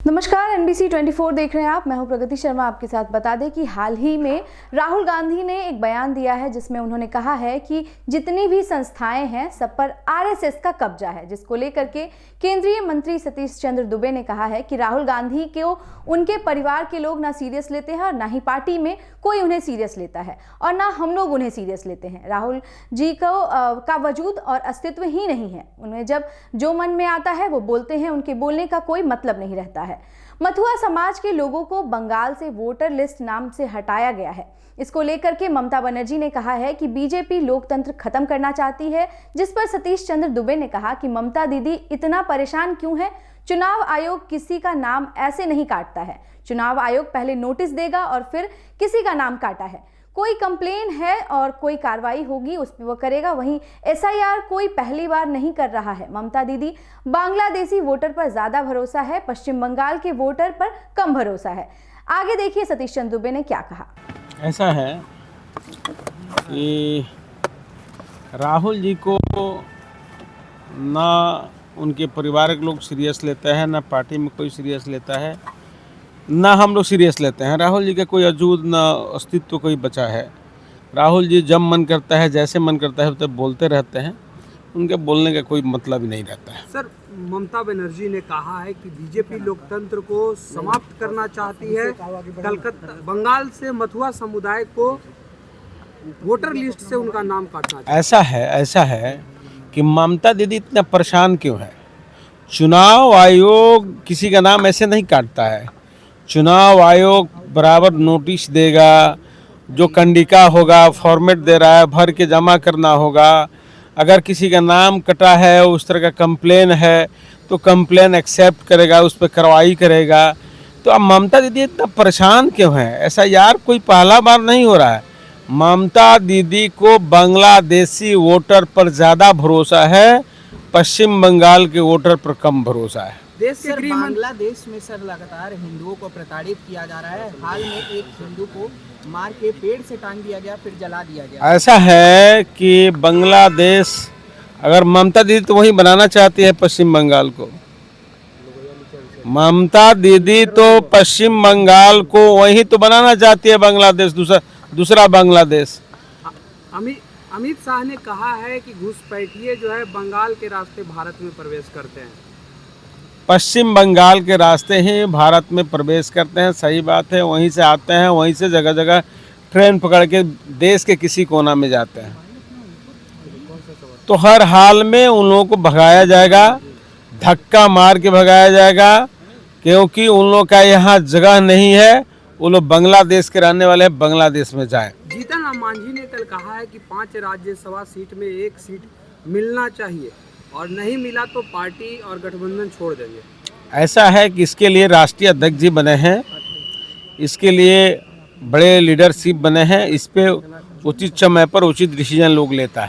नमस्कार, NBC 24 देख रहे हैं आप। मैं हूं प्रगति शर्मा। आपके साथ बता दें कि हाल ही में राहुल गांधी ने एक बयान दिया है जिसमें उन्होंने कहा है कि जितनी भी संस्थाएं हैं सब पर RSS का कब्जा है, जिसको लेकर के केंद्रीय मंत्री सतीश चंद्र दुबे ने कहा है कि राहुल गांधी को उनके परिवार के लोग ना सीरियस लेते हैं और ना ही पार्टी में कोई उन्हें सीरियस लेता है और ना हम लोग उन्हें सीरियस लेते हैं। राहुल जी को का वजूद और अस्तित्व ही नहीं है। उन्हें जब जो मन में आता है वो बोलते हैं, उनके बोलने का कोई मतलब नहीं रहता है। मथुआ समाज के लोगों को बंगाल से वोटर लिस्ट नाम से हटाया गया है। इसको लेकर के ममता बनर्जी ने कहा है कि बीजेपी लोकतंत्र खत्म करना चाहती है, जिस पर सतीश चंद्र दुबे ने कहा कि ममता दीदी इतना परेशान क्यों है? चुनाव आयोग किसी का नाम ऐसे नहीं काटता है। चुनाव आयोग पहले नोटिस देगा और फिर किसी का नाम काटा है। कोई कंप्लेन है और कोई कार्रवाई होगी उस पर वो करेगा। वहीं SIR कोई पहली बार नहीं कर रहा है। ममता दीदी बांग्लादेशी वोटर पर ज्यादा भरोसा है, पश्चिम बंगाल के वोटर पर कम भरोसा है। आगे देखिए सतीश चंद्र दुबे ने क्या कहा। ऐसा है कि राहुल जी को ना उनके परिवार के लोग सीरियस लेते हैं, ना पार्टी में कोई सीरियस लेता है, ना हम लोग सीरियस लेते हैं। राहुल जी का कोई वजूद ना अस्तित्व कोई बचा है। राहुल जी जब मन करता है, जैसे मन करता है तब बोलते रहते हैं। उनके बोलने का कोई मतलब ही नहीं रहता है। सर, ममता बनर्जी ने कहा है कि बीजेपी लोकतंत्र को समाप्त करना चाहती है। कलकत्ता बंगाल से मथुआ समुदाय को वोटर लिस्ट से उनका नाम काटना चाहती है। ऐसा है कि ममता दीदी इतना परेशान क्यों है? चुनाव आयोग किसी का नाम ऐसे नहीं काटता है। चुनाव आयोग बराबर नोटिस देगा, जो कंडिका होगा फॉर्मेट दे रहा है, भर के जमा करना होगा। अगर किसी का नाम कटा है, उस तरह का कंप्लेन है तो कंप्लेन एक्सेप्ट करेगा, उस पर कार्रवाई करेगा। तो अब ममता दीदी इतना परेशान क्यों है? ऐसा यार कोई पहला बार नहीं हो रहा है। ममता दीदी को बांग्लादेशी वोटर पर ज़्यादा भरोसा है, पश्चिम बंगाल के वोटर पर कम भरोसा है। देश के गृह बांग्लादेश में सर लगातार हिंदुओं को प्रताड़ित किया जा रहा है। हाल में एक हिंदू को मार के पेड़ से टांग दिया गया, फिर जला दिया गया। ऐसा है कि बांग्लादेश, अगर ममता दीदी तो वही बनाना चाहती है पश्चिम बंगाल को। ममता दीदी तो पश्चिम बंगाल को वही तो बनाना चाहती है, बांग्लादेश, दूसरा बांग्लादेश। अमित शाह ने कहा है कि घुसपैठिए जो है बंगाल के रास्ते भारत में प्रवेश करते हैं। पश्चिम बंगाल के रास्ते ही भारत में प्रवेश करते हैं, सही बात है। वहीं से आते हैं, वहीं से जगह जगह ट्रेन पकड़ के देश के किसी कोना में जाते हैं। तो हर हाल में उन लोगों को भगाया जाएगा, धक्का मार के भगाया जाएगा, क्योंकि उन लोगों का यहाँ जगह नहीं है। वो लोग बांग्लादेश के रहने वाले हैं, बांग्लादेश में जाएं। जीतन राम मांझी ने कल कहा है कि 5 राज्यसभा सीट में 1 सीट मिलना चाहिए और नहीं मिला तो पार्टी और गठबंधन छोड़ देंगे। ऐसा है कि इसके लिए राष्ट्रीय अध्यक्ष जी बने हैं, इसके लिए बड़े लीडरशिप बने हैं। इस पे उचित समय पर उचित डिसीजन लोग लेता है।